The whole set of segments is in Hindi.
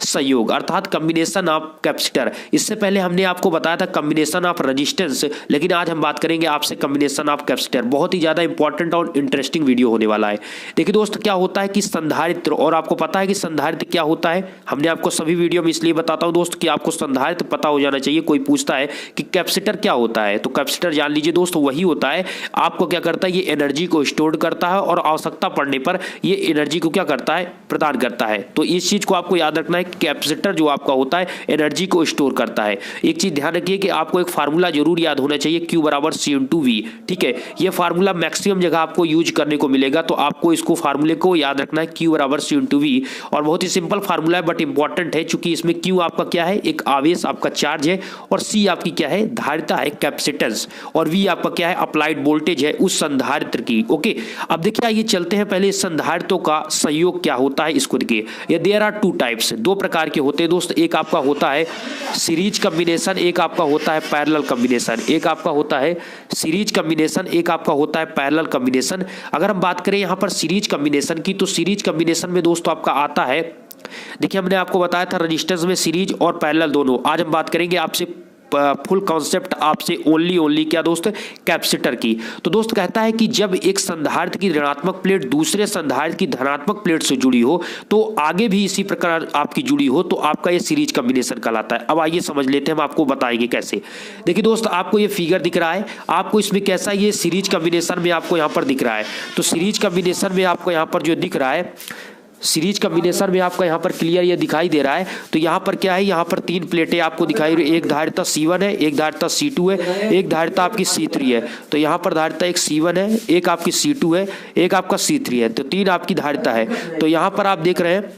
संयोग अर्थात कॉम्बिनेशन ऑफ कैपेसिटर। इससे पहले हमने आपको बताया था कॉम्बिनेशन ऑफ रेजिस्टेंस, लेकिन आज हम बात करेंगे आपसे कॉम्बिनेशन ऑफ कैपेसिटर। बहुत ही ज्यादा इंपॉर्टेंट और इंटरेस्टिंग वीडियो होने वाला है। देखिए दोस्त, क्या होता है कि संधारित्र, और आपको पता है कि संधारित्र क्या होता है, हमने आपको सभी वीडियो में इसलिए बताता हूं दोस्त कि आपको संधारित्र पता हो जाना चाहिए। कोई पूछता है कि कैपेसिटर क्या होता है, तो कैपेसिटर जान लीजिए दोस्त, वही होता है, आपको क्या करता है, ये एनर्जी को स्टोर करता है और आवश्यकता पड़ने पर ये एनर्जी को क्या करता है, प्रदान करता है। तो इस चीज को आपको याद रखना है कि कैपेसिटर जो आपका होता है एनर्जी को स्टोर करता है। एक चीज ध्यान रखिए कि आपको एक फार्मूला जरूर याद होना चाहिए, Q बराबर C/V। ठीक है, ये फार्मूला मैक्सिमम जगह आपको यूज करने को मिलेगा, तो आपको इसको फार्मूले को याद रखना है, Q बराबर C/V। और बहुत ही सिंपल फार्मूला है बट इंपॉर्टेंट है, चूंकि इसमें Q आपका क्या है, एक आवेश आपका चार्ज है, और C आपकी क्या है, धारिता है, कैपेसिटेंस, और V आपका क्या है, अप्लाइड वोल्टेज है उस संधारित्र की। ओके, अब देखिए आइए चलते हैं पहले संधारित्रों का संयोग क्या होता है इसको देखिए। ये देयर आर टू टाइप्स, दो प्रकार के होते हैं दोस्त। एक आपका होता है सीरीज कॉम्बिनेशन, एक आपका होता है पैरेलल कॉम्बिनेशन। एक आपका होता है सीरीज कॉम्बिनेशन, एक आपका होता है पैरेलल कॉम्बिनेशन। अगर हम बात करें यहाँ पर सीरीज कॉम्बिनेशन की, तो सीरीज कॉम्बिनेशन में दोस्तों आपका आता है, देखिए हमने आपको बताया था रेजिस्टेंस में सीरीज और पैरेलल दोनों। आज हम बात करेंगे आपसे फुल कॉन्सेप्ट आपसे ओनली क्या दोस्त, कैपेसिटर की। तो दोस्त कहता है कि जब एक संधारित्र की ऋणात्मक प्लेट दूसरे संधारित्र की धनात्मक प्लेट से जुड़ी हो, तो आगे भी इसी प्रकार आपकी जुड़ी हो, तो आपका ये सीरीज कॉम्बिनेशन कहलाता है। अब आइए समझ लेते हैं, हम आपको बताएंगे कैसे। देखिए दोस्त, आपको ये फिगर दिख रहा है, आपको इसमें कैसा ये सीरीज कॉम्बिनेशन में आपको यहाँ पर दिख रहा है। तो सीरीज कॉम्बिनेशन में आपको यहाँ पर जो दिख रहा है, सीरीज कॉम्बिनेशन में आपका यहाँ पर क्लियर ये दिखाई दे रहा है। तो यहाँ पर क्या है, यहाँ पर तीन प्लेटें आपको दिखाई दे रही है, एक धारिता C1 है, एक धारिता C2 है, एक धारिता आपकी C3 है। तो यहाँ पर धारिता एक C1 है, एक आपकी C2 है, एक आपका C3 है, तो तीन आपकी धारिता है। तो यहाँ पर आप देख रहे हैं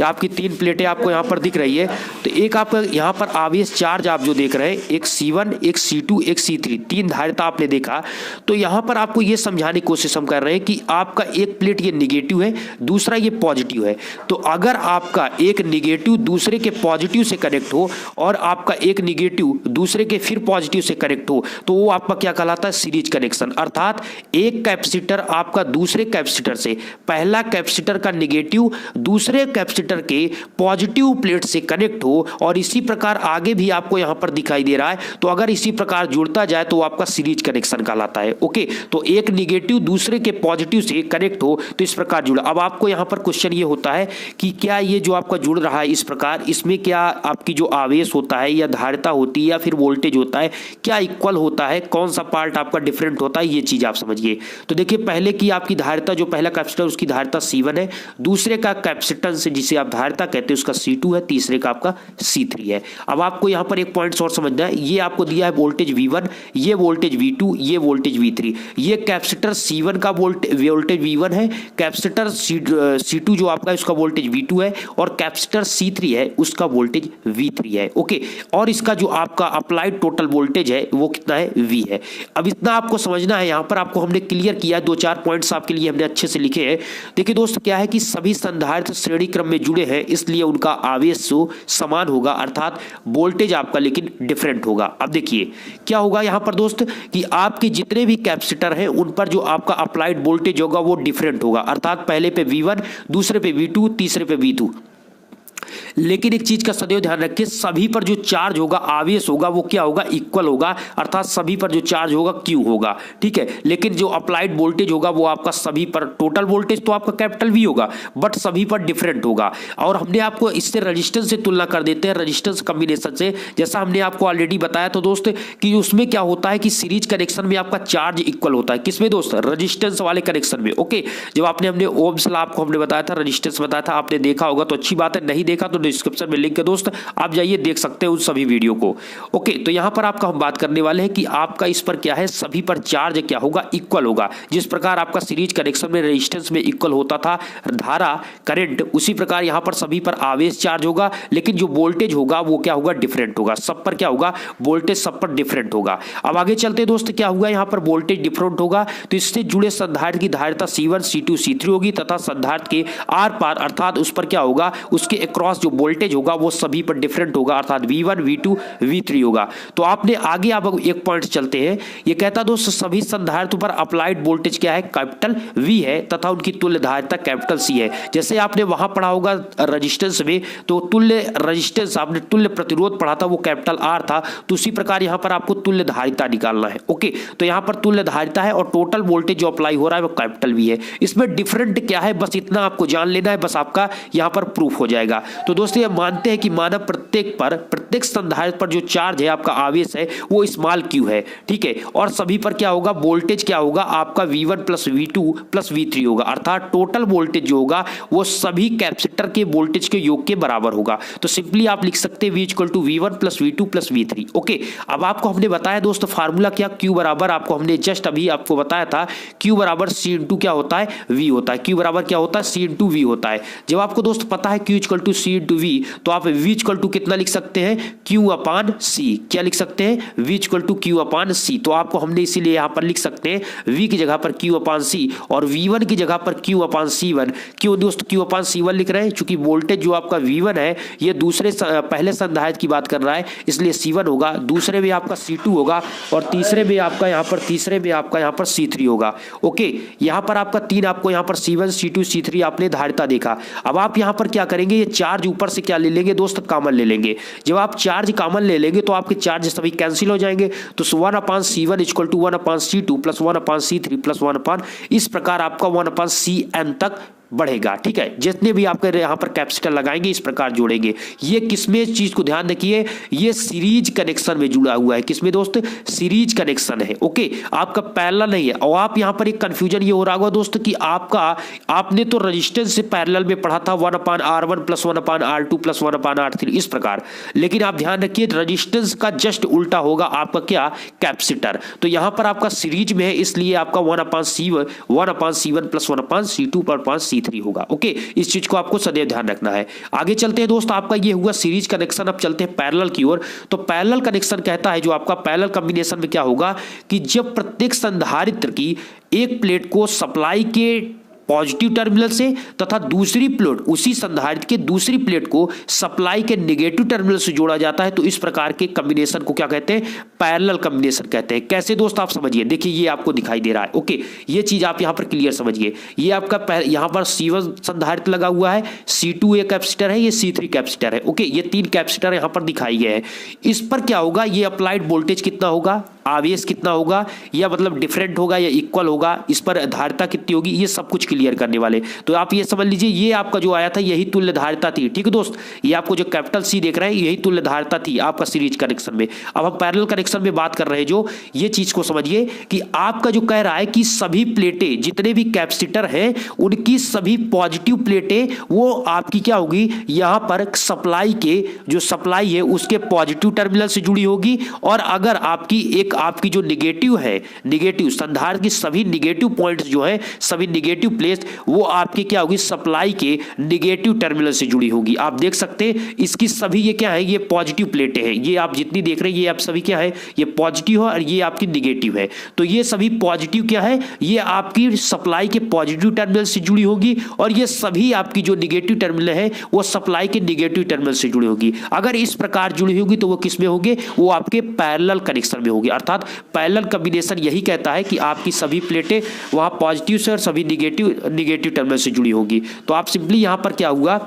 आपकी तीन प्लेटें आपको यहाँ पर दिख रही है। तो एक आपका यहाँ पर आवेश चार्ज आप जो देख रहे हैं, एक C1, एक C2, एक C3, तीन धारिता आपने देखा। तो यहाँ पर आपको ये समझाने की कोशिश हम कर रहे हैं कि आपका एक प्लेट ये निगेटिव है, दूसरा ये पॉजिटिव है। तो अगर आपका एक निगेटिव दूसरे के पॉजिटिव से कनेक्ट हो, और आपका एक निगेटिव दूसरे के फिर पॉजिटिव से कनेक्ट हो, तो वो आपका क्या कहलाता है, सीरीज कनेक्शन। अर्थात एक कैपेसिटर आपका दूसरे कैपेसिटर से, पहला कैपेसिटर का निगेटिव दूसरे कैपेसिटर के पॉजिटिव प्लेट से कनेक्ट हो, और इसी प्रकार आगे भी आपको यहां पर दिखाई दे रहा है। तो अगर इसी प्रकार जुड़ता जाए तो आपका सीरीज कनेक्शन कहलाता है। ओके, तो एक निगेटिव दूसरे के पॉजिटिव से कनेक्ट हो तो इस प्रकार जुड़ा। अब आपको यहां पर क्वेश्चन ये होता है कि क्या ये जो आपका जुड़ रहा है इस प्रकार, इसमें क्या आपकी जो आवेश होता है या धारिता होती है या फिर वोल्टेज होता है, क्या इक्वल होता है, कौन सा पार्ट आपका डिफरेंट होता है, ये चीज आप समझिए। तो देखिए, पहले की आपकी धारिता, जो पहला कैपेसिटर उसकी धारिता C1 है, दूसरे का कैपेसिटेंस जिसे आप धारिता कहते हैं उसका C2 है, तीसरे का आपका C3 है। अब आपको यहां पर एक पॉइंट और समझना है, ये आपको दिया है वोल्टेज V1, ये वोल्टेज V2, ये वोल्टेज V3। ये कैपेसिटर C1 का वोल्टेज V1 है, कैपेसिटर C2 जो आपका उसका वोल्टेज V2 है, और कैपेसिटर C3 है उसका वोल्टेज V3 है। ओके, और इसका जो आपका अप्लाइड टोटल वोल्टेज है वो कितना है, V है। अब इतना आपको समझना है, यहां पर आपको हमने क्लियर किया, दो चार पॉइंट्स आपके लिए हमने अच्छे से लिखे हैं। देखिए दोस्त, क्या है कि सभी संधारित्र श्रेणी क्रम में जुड़े हैं, इसलिए उनका आवेश समान होगा, अर्थात वोल्टेज आपका लेकिन डिफरेंट होगा। अब देखिए क्या होगा यहां पर दोस्त, कि आपके जितने भी कैपेसिटर हैं उन पर जो आपका अप्लाइड वोल्टेज होगा वो डिफरेंट होगा, अर्थात पहले पे V1, दूसरे पे V2, तीसरे पे V2। लेकिन एक चीज का सदैव ध्यान रखिए, सभी पर जो चार्ज होगा, आवेश होगा, वो क्या होगा, इक्वल होगा, अर्थात सभी पर जो चार्ज होगा Q होगा। ठीक है, लेकिन जो अप्लाइड वोल्टेज होगा वो आपका सभी पर, टोटल वोल्टेज तो आपका कैपिटल V होगा, बट सभी पर डिफरेंट होगा। और हमने आपको इससे रेजिस्टेंस से तुलना कर देते हैं, रेजिस्टेंस कॉम्बिनेशन से, जैसा हमने आपको ऑलरेडी बताया तो दोस्त कि उसमें क्या होता है कि सीरीज कनेक्शन में आपका चार्ज इक्वल होता है, किसमें दोस्त, रेजिस्टेंस वाले कनेक्शन में। ओके, जब हमने ओम्स लॉ आपको हमने बताया था, रेजिस्टेंस बताया था, आपने देखा होगा तो अच्छी बात है, नहीं देखा तो डिस्क्रिप्शन में लिंक है दोस्त, आप जाइए देख सकते हैं उन सभी वीडियो को। ओके, तो यहां पर आपका हम बात करने वाले हैं कि आपका इस पर क्या है, सभी पर चार्ज क्या होगा, इक्वल होगा। जिस प्रकार आपका सीरीज कनेक्शन में रेजिस्टेंस में इक्वल होता था धारा करंट, उसी प्रकार यहां पर सभी पर आवेश चार्ज होगा, लेकिन जो वोल्टेज होगा वो क्या होगा, डिफरेंट होगा। सब पर क्या होगा, वोल्टेज सब पर डिफरेंट होगा। अब आगे चलते दोस्त, क्या हुआ यहां पर वोल्टेज डिफरेंट होगा, तो इससे जुड़े संधारित्र की धारिता C1, C2, C3 होगी, तथा संधारित्र के आर पार अर्थात उस पर क्या होगा, उसके अक्रॉस जो वोल्टेज होगा वो सभी पर डिफरेंट होगा, अर्थात V1 V2 V3 होगा। तो आपने आगे आप एक पॉइंट चलते हैं, ये कहता दोस्त सभी संधारित्र पर अप्लाइड वोल्टेज क्या है, कैपिटल V है तथा उनकी तुल्य धारिता कैपिटल C है। जैसे आपने वहां पढ़ा होगा रेजिस्टेंस में, तो तुल्य रेजिस्टेंस आपने तुल्य प्रतिरोध पढ़ा था वो कैपिटल R था, तो उसी प्रकार यहां पर आपको तुल्य धारिता निकालना है। ओके, तो यहां पर तुल्य धारिता है और टोटल वोल्टेज जो अप्लाई हो रहा है वो कैपिटल V है। इसमें डिफरेंट क्या है बस इतना आपको जान लेना है, बस आपका यहां पर प्रूफ हो जाएगा। तो दोस्तों ये मानते हैं कि मानव प्रत्येक संधारित्र पर जो चार्ज है आपका आवेश है वो स्मॉल q है, ठीक है, और सभी पर क्या होगा वोल्टेज क्या होगा आपका V1 plus V2 plus V3 होगा, अर्थात टोटल वोल्टेज जो होगा वो सभी कैपेसिटर के वोल्टेज के योग के बराबर होगा। तो सिंपली आप लिख सकते हैं V equal to V1 plus V2 plus V3। Okay, अब आपको हमने बताया दोस्त फार्मूला क्या, Q बराबर आपको हमने जस्ट अभी आपको बताया था Q बराबर C इंटू क्या होता है V होता है, Q बराबर क्या होता है C इंटू V होता है। जब आपको दोस्त पता है Q equal to C into V, तो आप V इक्वल टू कितना लिख सकते हैं Q अपान C, क्या लिख सकते हैं V equal to Q upon C। तो आपको हमने इसीलिए यहाँ पर लिख सकते हैं V की जगह पर Q अपान C और V1 की जगह पर Q अपान C1। क्यों दोस्त Q अपान C1 लिख रहे हैं, चूंकि वोल्टेज जो आपका V1 है ये दूसरे पहले संधारित्र की बात कर रहा है इसलिए C1 होगा, दूसरे में आपका C2 होगा और तीसरे में आपका यहाँ पर C3 होगा। ओके, यहाँ पर आपका तीन आपको यहाँ पर C1 C2 C3 आपने धारिता देखा। अब आप यहाँ पर क्या करेंगे, ये चार्ज ऊपर से क्या ले लेंगे दोस्त कॉमन ले लेंगे। जब आप चार्ज कॉमन ले लेंगे तो आपके चार्ज सभी कैंसिल हो जाएंगे, तो 1 upon C1 equal to 1 upon C2 plus 1 upon C3 plus 1 upon, इस प्रकार आपका 1 अपान CN तक बढ़ेगा। ठीक है, जितने भी आपके यहाँ पर कैपेसिटर लगाएंगे इस प्रकार जोड़ेंगे। ये किसमें, इस चीज को ध्यान रखिए, ये सीरीज कनेक्शन में जुड़ा हुआ है। किसमें दोस्त, सीरीज कनेक्शन है। ओके, आपका पैरेलल नहीं है। और आप यहाँ पर एक कंफ्यूजन ये हो रहा होगा दोस्त कि आपने तो रेजिस्टेंस से पैरेलल में पढ़ा था 1 अपान R1 प्लस 1 अपान R2 प्लस 1 अपान R3 इस प्रकार, लेकिन आप ध्यान रखिए रेजिस्टेंस का जस्ट उल्टा होगा आपका क्या, कैपेसिटर। तो यहाँ पर आपका सीरीज में है इसलिए आपका 1 upon C1 plus 1 upon C2 पर अपान C3 होगा। ओके, इस चीज को आपको सदैव ध्यान रखना है। आगे चलते हैं दोस्त, आपका ये हुआ सीरीज कनेक्शन। अब चलते हैं पैरेलल की ओर। तो पैरेलल कनेक्शन कहता है जो आपका पैरेलल कॉम्बिनेशन में क्या होगा कि जब प्रत्येक संधारित्र की एक प्लेट को सप्लाई के पॉजिटिव टर्मिनल से तथा दूसरी प्लेट उसी संधारित्र के दूसरी प्लेट को सप्लाई के नेगेटिव टर्मिनल से जोड़ा जाता है, तो इस प्रकार के कॉम्बिनेशन को क्या कहते हैं, पैरेलल कॉम्बिनेशन कहते हैं। कैसे दोस्त आप समझिए, देखिए ये आपको दिखाई दे रहा है। ओके, ये चीज आप यहां पर क्लियर समझिए। ये आपका यहां पर C1 संधारित्र लगा हुआ है, C2 एक कैपेसिटर है, ये C3 कैपेसिटर है। ओके, ये तीन कैपेसिटर यहां पर दिखाई गए हैं। इस पर क्या होगा, ये अप्लाइड वोल्टेज कितना होगा, आवेश कितना होगा, या मतलब डिफरेंट होगा या इक्वल होगा, इस पर धारिता कितनी होगी, ये सब कुछ क्लियर करने वाले। तो आप ये समझ लीजिए ये आपका जो आया था यही तुल्य धारिता थी। ठीक है दोस्त, ये आपको जो कैपिटल C देख रहे हैं यही तुल्य धारिता थी आपका सीरीज कनेक्शन में। अब हम पैरेलल कनेक्शन में बात कर रहे हैं जो, ये चीज को समझिए कि आपका जो कह रहा है कि सभी प्लेटें जितने भी कैपेसिटर हैं उनकी सभी पॉजिटिव प्लेटें वो आपकी क्या होगी, यहां पर सप्लाई के जो सप्लाई है उसके पॉजिटिव टर्मिनल से जुड़ी होगी, और अगर आपकी जो निगेटिव है, निगेटिव संधारित्र की सभी निगेटिव पॉइंट्स जो है, सभी निगेटिव प्लेस वो आपकी क्या होगी, सप्लाई के निगेटिव टर्मिनल से जुड़ी होगी। आप देख सकते हैं इसकी सभी ये क्या है, ये पॉजिटिव प्लेटें हैं। ये आप जितनी देख रहे हैं ये आप सभी क्या है, ये पॉजिटिव है और ये आपकी निगेटिव है। तो ये सभी पॉजिटिव क्या है, ये आपकी सप्लाई के पॉजिटिव टर्मिनल से जुड़ी होगी, और ये सभी आपकी जो निगेटिव टर्मिनल है वो सप्लाई के निगेटिव टर्मिनल से जुड़ी होगी। अगर इस प्रकार जुड़ी होगी तो वो किस में होगी, वो आपके पैरेलल कनेक्शन में होगी। अर्थात पैरेलल कॉम्बिनेशन यही कहता है कि आपकी सभी प्लेटें वहां पॉजिटिव से और सभी निगेटिव टर्मिनल से जुड़ी होगी। तो आप सिंपली यहां पर क्या हुआ,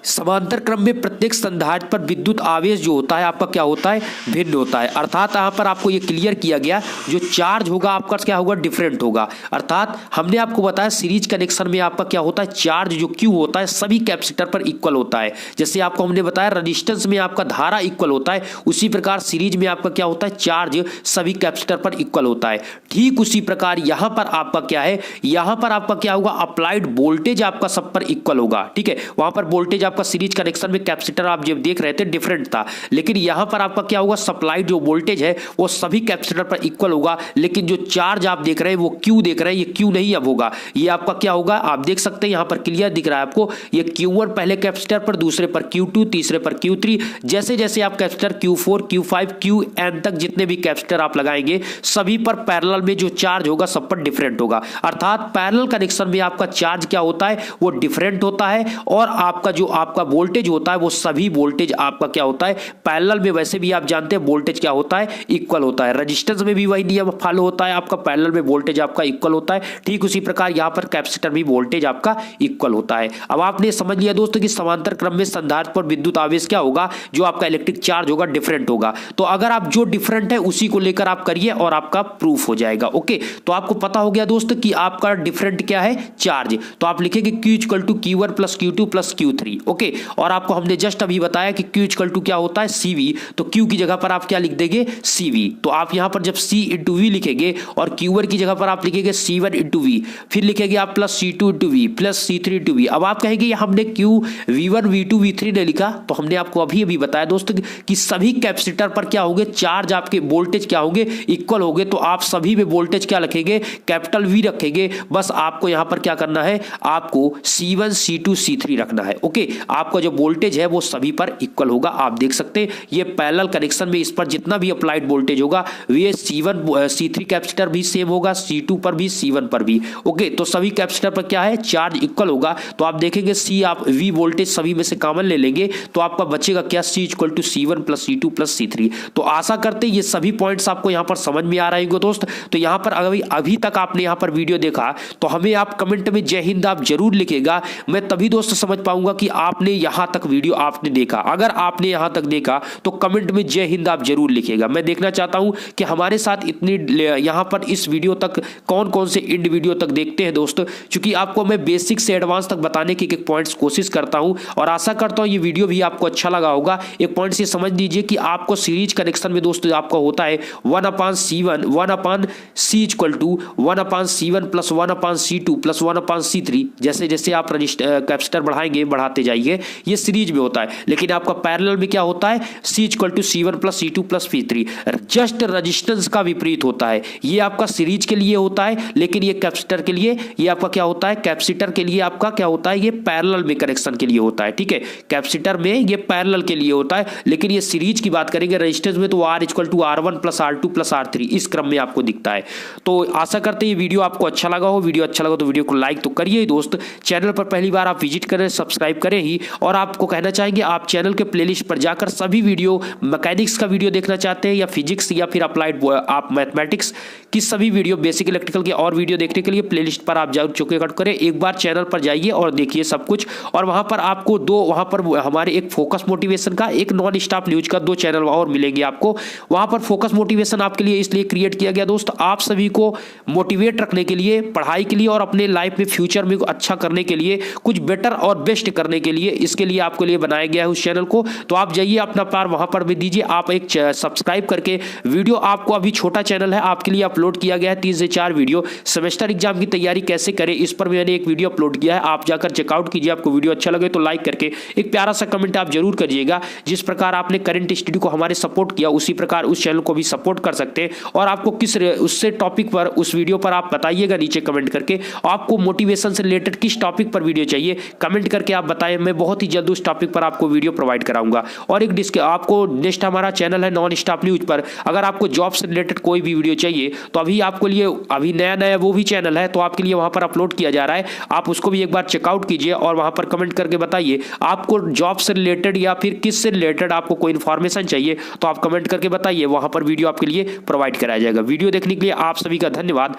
समांतर क्रम में प्रत्येक संधारित्र पर विद्युत आवेश जो होता है आपका क्या होता है, भिन्न होता है। अर्थात यहाँ पर आपको ये क्लियर किया गया जो चार्ज होगा आपका क्या होगा, डिफरेंट होगा। अर्थात हमने आपको बताया सीरीज कनेक्शन में आपका क्या होता है, चार्ज जो Q होता है सभी कैपेसिटर पर इक्वल होता है। जैसे आपको हमने बताया रेजिस्टेंस में आपका धारा इक्वल होता है, उसी प्रकार सीरीज में आपका क्या होता है, चार्ज सभी कैपेसिटर पर इक्वल होता है। ठीक उसी प्रकार यहाँ पर आपका क्या है, यहाँ पर आपका क्या होगा, अप्लाइड वोल्टेज आपका सब पर इक्वल होगा। ठीक है, वहां पर वोल्टेज आपका सीरीज कनेक्शन में कैपेसिटर आप जब देख रहे थे डिफरेंट था, लेकिन यहां पर आपका क्या होगा, सप्लाइड जो वोल्टेज है वो सभी कैपेसिटर पर इक्वल होगा, लेकिन जो चार्ज आप देख रहे हैं वो Q देख रहे हैं, ये Q नहीं अब होगा, ये आपका क्या होगा, आप देख सकते हैं यहां पर क्लियर दिख रहा है आपको, ये Q1 पहले कैपेसिटर पर, दूसरे पर Q2, तीसरे पर Q3, जैसे जैसे आप कैपेसिटर Q4 Q5 Qn तक जितने भी कैपेसिटर आप लगाएंगे सभी पर पैरेलल में जो चार्ज होगा सब पर डिफरेंट होगा। अर्थात पैरेलल कनेक्शन में आपका चार्ज क्या होता है, वो डिफरेंट होता है, और आपका जो आपका वोल्टेज होता है वो सभी वोल्टेज आपका क्या होता है पैरेलल में, वैसे भी आप जानते हैं वोल्टेज क्या होता है इक्वल होता है। रेजिस्टेंस में भी वही नियम फॉलो होता है, आपका पैरेलल में वोल्टेज आपका इक्वल होता है, ठीक उसी प्रकार यहाँ पर कैपेसिटर भी वोल्टेज आपका इक्वल होता है। अब आपने समझ लिया दोस्तों कि समांतर क्रम में संधारित्र पर विद्युत आवेश क्या होगा, जो आपका इलेक्ट्रिक चार्ज होगा डिफरेंट होगा। तो अगर आप जो डिफरेंट है उसी को लेकर आप करिए और आपका प्रूफ हो जाएगा। ओके, तो आपको पता हो गया दोस्तों कि आपका डिफरेंट क्या है, चार्ज। तो आप लिखेंगे Q equal to Q1 plus Q2 plus Q3। Okay, और आपको हमने जस्ट अभी बताया कि Q इक्वल टू क्या होता है CV, तो Q की जगह पर आप क्या लिख देंगे CV। तो आप यहां पर जब C इंटू V लिखेंगे और Q1 की जगह पर आप लिखेंगे C1 इंटू V, फिर लिखेंगे आप plus C2 into V plus C3 into V। अब आप कहेंगे हमने Q V1 V2 V3 ने लिखा, तो हमने आपको अभी बताया दोस्तों कि सभी कैपेसिटर पर क्या होंगे, चार्ज आपके वोल्टेज क्या होंगे, इक्वल होंगे। तो आप सभी में वोल्टेज क्या रखेंगे, कैपिटल V रखेंगे। बस आपको यहां पर क्या करना है, आपको C1 C2 C3 रखना है। ओके, आपका जो वोल्टेज है वो सभी पर इक्वल होगा। आप देख सकते हैं ये पैरेलल कनेक्शन में इस पर जितना भी अप्लाइड वोल्टेज होगा ये C1 C3 कैपेसिटर भी सेम होगा, C2 पर भी C1 पर भी। ओके, तो सभी कैपेसिटर पर क्या है, चार्ज इक्वल होगा। तो आप देखेंगे C आप V वोल्टेज सभी में से कॉमन ले लेंगे तो आपका बचेगा क्या, C equal to C1 plus C2 plus C3। तो आशा करते हैं ये सभी पॉइंट्स आपको यहां पर समझ में आ रहे होंगे दोस्त। तो यहां पर अभी तक आपने यहां पर वीडियो देखा तो हमें आप कमेंट में जय हिंद आप जरूर लिखेगा, मैं तभी दोस्त समझ पाऊंगा कि आपने यहां तक वीडियो आपने देखा। अगर आपने यहां तक देखा तो कमेंट में जय हिंद आप जरूर लिखेगा। मैं देखना चाहता हूं कि हमारे साथ इतनी यहां पर इस वीडियो तक कौन कौन से इंड वीडियो तक देखते हैं दोस्त, क्योंकि आपको मैं बेसिक से एडवांस तक बताने की एक पॉइंट्स कोशिश करता हूं और आशा करता हूं ये वीडियो भी आपको अच्छा लगा होगा। एक पॉइंट से समझ लीजिए कि आपको सीरीज कनेक्शन में दोस्तों आपका होता है 1/C1 1/C equal to 1/C1 plus 1/C2 plus 1/C3। जैसे जैसे आप कैपेसिटर बढ़ाएंगे बढ़ाते जाइए, ये सीरीज में होता है। लेकिन आपका पैरेलल में क्या होता है, C equal to C1 plus C2 plus C3। Just resistance का विपरीत होता है, ये आपका सीरीज के लिए होता है, लेकिन ये कैपेसिटर के लिए, ये आपका क्या होता है, कैपेसिटर के लिए आपका क्या होता है, ये पैरेलल में कनेक्शन के लिए होता है। ठीक है, कैपेसिटर में ये पैरेलल के लिए होता है, लेकिन ये सीरीज की बात करेंगे रेजिस्टेंस में तो R equal to R1 plus R2 plus R3 इस क्रम में आपको दिखता है। तो आशा करते हैं ये वीडियो आपको अच्छा लगा हो। वीडियो अच्छा लगा तो वीडियो को लाइक तो करिए दोस्त, चैनल पर पहली बार आप विजिट करें सब्सक्राइब करें ही। और आपको कहना चाहेंगे आप चैनल के प्लेलिस्ट पर जाकर सभी वीडियो, मैकेनिक्स का वीडियो देखना चाहते हैं या फिजिक्स या फिर अप्लाइड आप मैथमेटिक्स की सभी वीडियो, बेसिक इलेक्ट्रिकल के और वीडियो देखने के लिए प्लेलिस्ट पर आप जरूर चेकआउट करें। एक बार चैनल पर जाइए और देखिए सब कुछ। और वहां पर आपको वहां पर हमारे एक फोकस मोटिवेशन का, एक नॉन स्टॉप न्यूज का 2 चैनल और मिलेंगे आपको। वहां पर फोकस मोटिवेशन आपके लिए इसलिए क्रिएट किया गया दोस्त, आप सभी को मोटिवेट रखने के लिए, पढ़ाई के लिए और अपने लाइफ में फ्यूचर में अच्छा करने के लिए, कुछ बेटर और बेस्ट करने के लिए, इसके लिए आपके लिए बनाया गया है उस चैनल को। तो आप जाइए अपना प्यार वहां पर भी दीजिए। आप एक सब्सक्राइब करके वीडियो, आपको अभी छोटा चैनल है आपके लिए अपलोड किया गया है 3 से 4 वीडियो। सेमेस्टर एग्जाम की तैयारी कैसे करें इस पर मैंने एक वीडियो अपलोड किया है, आप जाकर चेकआउट कीजिए। आपको वीडियो अच्छा लगे तो लाइक करके एक प्यारा सा कमेंट आप जरूर करिएगा। जिस प्रकार आपने करंट स्टडी को हमारे सपोर्ट किया उसी प्रकार उस चैनल को भी सपोर्ट कर सकते हैं। और आपको किस उससे टॉपिक पर, उस वीडियो पर आप बताइएगा नीचे कमेंट करके, आपको मोटिवेशन से रिलेटेड किस टॉपिक पर वीडियो चाहिए कमेंट करके आप बताएं। मैं बहुत ही जल्द उस टॉपिक पर आपको वीडियो प्रोवाइड कराऊंगा। और एक आपको नेक्स्ट हमारा चैनल है नॉन स्टॉप न्यूज पर, अगर आपको जॉब से रिलेटेड कोई भी वीडियो चाहिए तो अभी आपके लिए अभी नया वो भी चैनल है तो आपके लिए वहां पर अपलोड किया जा रहा है, आप उसको भी एक बार चेकआउट कीजिए और वहां पर कमेंट करके बताइए आपको जॉब से रिलेटेड या फिर किस से रिलेटेड आपको कोई इन्फॉर्मेशन चाहिए तो आप कमेंट करके बताइए, वहां पर वीडियो आपके लिए प्रोवाइड कराया जाएगा। वीडियो देखने के लिए आप सभी का धन्यवाद।